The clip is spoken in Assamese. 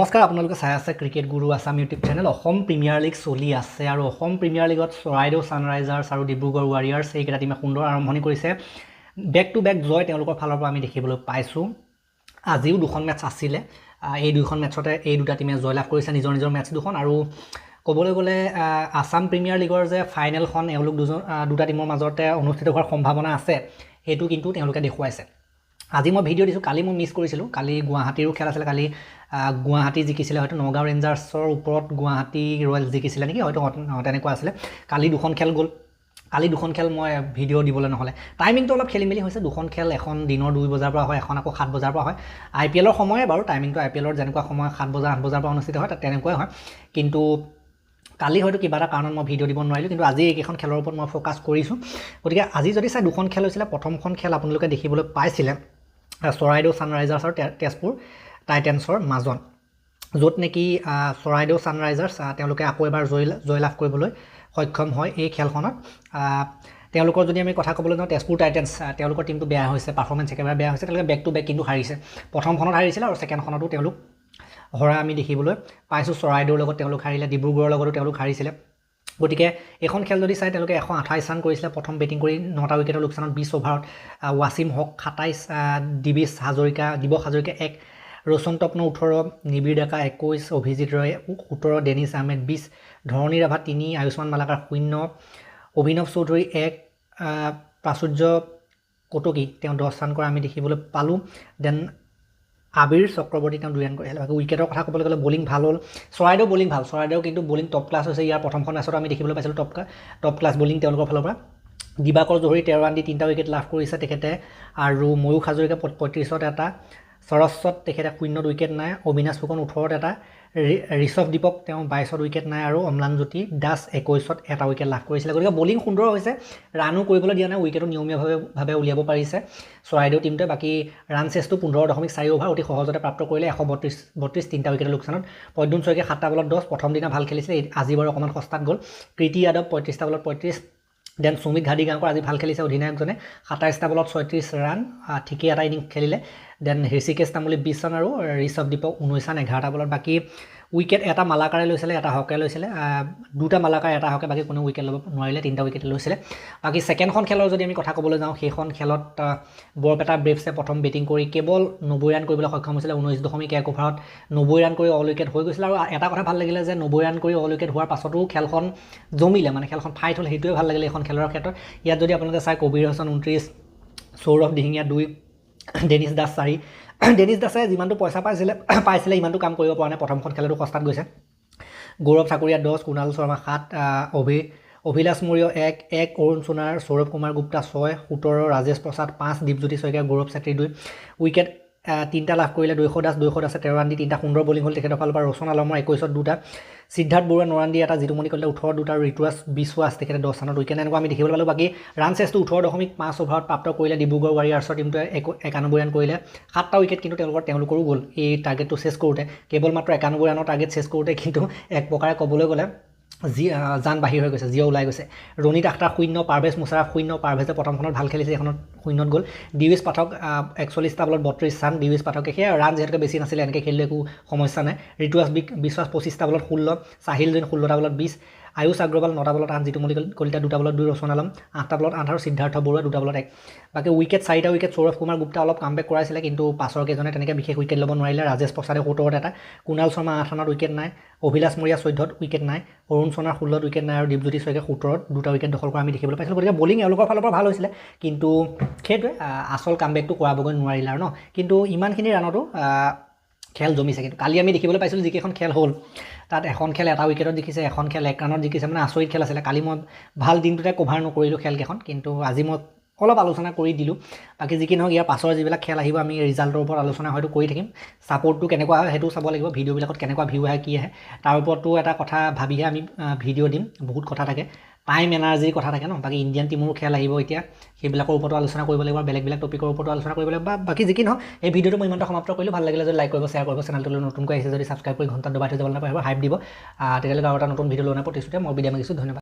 নমস্কাৰ আপোনালোকে চাই আছে ক্ৰিকেট গুৰু Assam YouTube channel. Assam premier league চলি আছে আৰু অসম প্ৰিমিয়াৰ লীগত চৰাইদেউ ছানৰাইজাৰ্ছ আৰু ডিব্ৰুগড় ৱাৰিয়াৰ্ছ এইকেইটা টিমে সুন্দৰ আৰম্ভণি কৰিছে। বেক টু বেক জয় তেওঁলোকৰ ফালৰ পৰা আমি দেখিবলৈ পাইছোঁ। আজিও দুখন মেটচ আছিলে, এই দুখন মেটচতে এই দুটা টিমে জয়লাভ কৰিছে নিজৰ নিজৰ মেটচ দুখন। আৰু ক'বলৈ গ'লে আছাম প্ৰিমিয়াৰ লীগৰ যে ফাইনেলখন এওঁলোক দুটা টিমৰ মাজতে অনুষ্ঠিত হোৱাৰ সম্ভাৱনা আছে সেইটো কিন্তু তেওঁলোকে দেখুৱাইছে। আজি মই ভিডিঅ' দিছোঁ, কালি মই মিছ কৰিছিলোঁ। কালি গুৱাহাটীৰো খেল আছিলে, কালি গুৱাহাটী জিকিছিলে, হয়তো নগাঁও ৰেঞ্জাৰ্ছৰ ওপৰত গুৱাহাটী ৰয়েলছ জিকিছিলে নেকি, হয়তো তেনেকুৱা আছিলে। কালি দুখন খেল গ'ল, কালি দুখন খেল মই ভিডিঅ' দিবলৈ নহ'লে, টাইমিংটো অলপ খেলি মেলি হৈছে। দুখন খেল এখন দিনৰ 2 বজাৰ পৰা হয়, এখন আকৌ 7 বজাৰ পৰা হয়। IPLৰ সময়ে বাৰু টাইমিংটো IPLৰ যেনেকুৱা সময় 7 বজা 8 বজাৰ পৰা অনুষ্ঠিত হয় তাত তেনেকুৱাই হয়। কিন্তু কালি হয়তো কিবা এটা কাৰণত মই ভিডিঅ' দিব নোৱাৰিলোঁ, কিন্তু আজি এইকেইখন খেলৰ ওপৰত মই ফ'কাছ কৰিছোঁ। গতিকে আজি যদি চাই দুখন খেল হৈছিলে, প্ৰথমখন খেল আপোনালোকে দেখিবলৈ পাইছিলে চৰাইদেউ ছানৰাইজাৰ্ছ আৰু তেজপুৰ টাইটেন্সৰ মাজত, য'ত নেকি চৰাইদেউ ছানৰাইজাৰ্ছ তেওঁলোকে আকৌ এবাৰ জয়লাভ কৰিবলৈ সক্ষম হয় এই খেলখনত। তেওঁলোকৰ যদি আমি কথা ক'বলৈ যাওঁ, তেজপুৰ টাইটেন্স তেওঁলোকৰ টিমটো বেয়া হৈছে, পাৰফৰ্মেঞ্চ একেবাৰে বেয়া হৈছে। তেওঁলোকে বেক টু বেক কিন্তু হাৰিছে, প্ৰথমখনত হাৰিছিলে আৰু ছেকেণ্ডখনতো তেওঁলোক হৰা আমি দেখিবলৈ পাইছোঁ। চৰাইদেউৰ লগত তেওঁলোক হাৰিলে, ডিব্ৰুগড়ৰ লগতো তেওঁলোক হাৰিছিলে। গতিকে এইখন খেল যদি চাই, তেওঁলোকে 128 ৰান কৰিছিলে প্ৰথম বেটিং কৰি 9টা উইকেটৰ লোকচানত 20 অভাৰত। ৱাছিম হক 27, দিৱস হাজৰিকা 1, ৰোচন তপ্ন 18, নিবিৰ ডেকা 21, অভিজিত ৰয় 17, ডেনিছ আহমেদ 20, ধৰণী ৰাভা 3, আয়ুষ্মান মালাকাৰ 0, অভিনৱ চৌধুৰী 1, প্ৰাচুৰ্য কটকী তেওঁ 10 ৰান কৰা আমি দেখিবলৈ পালোঁ। দেন আবিৰ চক্ৰৱৰ্তী তেওঁ 2 ৰান কৰিলে। বাকী উইকেটৰ কথা ক'বলৈ গ'লে বলিং ভাল হ'ল, চৰাইদেউ বলিং ভাল, চৰাইদেউ কিন্তু বলিং টপ ক্লাছ হৈছে। ইয়াৰ প্ৰথমখন মেচত আমি দেখিবলৈ পাইছিলোঁ টপ ক্লাছ বলিং তেওঁলোকৰ ফালৰ পৰা। দিবাকৰ জহৰী 13 ৰান দি 3টা উইকেট লাভ কৰিছে তেখেতে, আৰু ময়ূখ হাজৰিকা 35ত এটা, সৰস্বত তেখেতে 0ত উইকেট নাই, অবিনাশ ফুকন 18ত এটা, ঋষভ দীপক তেওঁ 22ত উইকেট নাই, আৰু অম্লানজ্যোতি দাস 21ত এটা উইকেট লাভ কৰিছিলে। গতিকে বলিং সুন্দৰ হৈছে, ৰানো কৰিবলৈ দিয়া নাই, উইকেটো নিয়মীয়াভাৱে উলিয়াব পাৰিছে চৰাইদেউ টিমটোৱে। বাকী ৰান চেষ্টো 15.4 অভাৰ অতি সহজতে প্ৰাপ্ত কৰিলে, 132, 3টা উইকেটৰ লোকচানত। প্ৰদ্যুন শইকীয়া 7টা বলত 10, প্ৰথম দিনা ভাল খেলিছিলে, আজি বাৰু অকণমান সস্তাত গ'ল। কৃতি যাদৱ 35টা বলত 35। দেন সুমিত ঘাডিগাংকৰ আজি ভাল খেলিছে অধিনায়কজনে, 27টা বলত 36 ৰান, ঠিকেই এটা ইনিংছ খেলিলে। দেন হৃষিকেশ তামুলী 20 ৰান আৰু ঋষভ দীপক 19 ৰান 11টা বলত। বাকী উইকেট এটা মালাকাৰে লৈছিলে, এটা হকে লৈছিলে, 2টা মালাকাৰ এটা হকে, বাকী কোনো উইকেট ল'ব নোৱাৰিলে, 3টা উইকেট লৈছিলে। বাকী ছেকেণ্ডখন খেলৰ যদি আমি কথা ক'বলৈ যাওঁ, সেইখন খেলত বৰপেটা ব্ৰেভছে প্ৰথম বেটিং কৰি কেৱল 90 ৰান কৰিবলৈ সক্ষম হৈছিলে। 19.1 অভাৰত 90 ৰান কৰি অল উইকেট হৈ গৈছিলে। আৰু এটা কথা ভাল লাগিলে যে 90 ৰান কৰি অল উইকেট হোৱাৰ পাছতো খেলখন জমিলে, মানে খেলখন ফাইট হ'ল, সেইটোৱে ভাল লাগিলে এইখন খেলৰ ক্ষেত্ৰত। ইয়াত যদি আপোনালোকে চাই, কবিৰ হাছান 29, সৌৰভ দিহিঙীয়া 2, ডেনিছ দাস 4। ডেনিছ দাসে যিমানটো পইচা পাইছিলে ইমানটো কাম কৰিব পৰা নাই, প্ৰথমখন খেলতো সস্তাত গৈছে। গৌৰৱ ঠাকুৰীয়া 10, কুণাল শৰ্মা 7, অভিলাষ মৌৰ্য 1, অৰুণ সোণাৰ, সৌৰভ কুমাৰ গুপ্তা 6, 17, ৰাজেশ প্ৰসাদ 5, দীপজ্যোতি শইকীয়া, গৌৰৱ চেত্ৰী 2, উইকেট 3টা লাভ কৰিলে। দৈশ দাসে 13 ৰান দি 3টা সুন্দৰ বলিং হ'ল তেখেতৰ ফালৰ পৰা। ৰোচন আলমৰ 21ত 2টা, সিদ্ধাৰ্থ বৰুৱা 9 ৰান দি এটা, জিতুমণি কলিতাই 18ত 2টা, আৰু ঋতুৰাজ বিশ্বাস তেখেতে 10 ৰানত উইকেট এনেকুৱা আমি দেখিবলৈ পালোঁ। বাকী ৰান চেষ্টো 18.5 অভাৰত প্ৰাপ্ত কৰিলে ডিব্ৰুগড় ৱাৰিয়াৰ্ছৰ টিমটোৱে 91 ৰান কৰিলে, 7টা উইকেট কিন্তু তেওঁলোকৰো গ'ল এই টাৰ্গেটটো চেছ কৰোঁতে। কেৱল মাত্ৰ 91 ৰানৰ টাৰ্গেট চেছ কৰোঁতে কিন্তু এক প্ৰকাৰে ক'বলৈ গ'লে জান বাহিৰ হৈ গৈছে, জিঅ' ওলাই গৈছে। ৰণিত আখটাৰ 0, পাৰভেজ মুছাৰাফ 0, পাৰভেজে প্ৰথমখনত ভাল খেলিছে, এখনত 0ত গ'ল। দিৱেশ পাঠক 41টা বলত 32 ৰান, দিৱেশ পাঠকে সেয়া ৰান যিহেতুকে বেছি নাছিলে, এনেকৈ খেলিলে একো সমস্যা নাই। ঋতুৰাজ বিশ্বাস 25টা বলত 16, চাহিল জৈন 16টা বলত 20, আয়ুষ আগ্ৰৱাল 9টা বলত 8, জিতুমণি কলিতা 2টা বলত 2, ৰোচন আলম 8টা বলত 8, আৰু সিদ্ধাৰ্থ বৰুৱা 2টা বলত 1। বাকী উইকেট 4টা উইকেট সৌৰভ কুমাৰ গুপ্তা অলপ কামবেক কৰাইছিলে, কিন্তু পাছৰ কেইজনে তেনেকৈ বিশেষ উইকেট ল'ব নোৱাৰিলে। ৰাজেশ প্ৰসাদে 17ত এটা, কুণাল শৰ্মা 8 ৰানত উইকেট নাই, অভিলাষ মৌৰ্য 14ত উইকেট নাই, অৰুণ সোণাৰ 16ত উইকেট নাই, আৰু দীপজ্যোতি শইকীয়া 17ত 2টা উইকেট দখল কৰা আমি দেখিবলৈ পাইছিলোঁ। গতিকে বলিং এওঁলোকৰ ফালৰ পৰা ভাল হৈছিলে, কিন্তু সেইটোৱে আচল কামবেকটো কৰাবগৈ নোৱাৰিলে আৰু কিন্তু ইমানখিনি ৰানতো খেল জমিছে। কিন্তু কালি আমি দেখিবলৈ পাইছিলোঁ যিকেইখন খেল হ'ল তাত এখন খেল এটা উইকেটত জিকিছে, এখন খেল 1 ৰানত জিকিছে, মানে আচৰিত খেল আছিলে। কালি মই ভাল দিনটোতে কভাৰ নকৰিলোঁ খেলকেইখন, কিন্তু আজি মই অলপ আলোচনা কৰি দিলোঁ। বাকী যি কি নহওক, ইয়াৰ পাছৰ যিবিলাক খেল আহিব আমি ৰিজাল্টৰ ওপৰত আলোচনা হয়তো কৰি থাকিম। ছাপোৰ্টটো কেনেকুৱা হয় সেইটোও চাব লাগিব, ভিডিঅ'বিলাকত কেনেকুৱা ভিউ আহে কি আহে তাৰ ওপৰতো এটা কথা ভাবিহে আমি ভিডিঅ' দিম। বহুত কথা থাকে, টাইম এনাৰ্জিৰ কথা থাকে ন। বাকী ইণ্ডিয়ান টিমৰো খেল আহিব এতিয়া, সেইবিলাকৰ ওপৰতো আলোচনা কৰিব লাগিব, বেলেগ টপিকৰ ওপৰতো আলোচনা কৰিব লাগিব। বাকী যি কি নহওক, এই ভিডিঅ'টো মই ইমানটা সমাপ্ত কৰিলোঁ। ভাল লাগিলে যদি লাইক কৰিব, শ্বেয়াৰ কৰিব, চেনেলটোলৈ নতুনকৈ আহিছে যদি ছাবস্ক্ৰাইব কৰি ঘণ্টাত দবাই থৈ যাব নাপাহৰিব, হাইপ দিব। তেতিয়ালৈকে আৰু এটা নতুন ভিডিঅ' লৈ প্ৰতিশ্ৰুতি মই বিদায় মাগিছোঁ। ধন্যবাদ।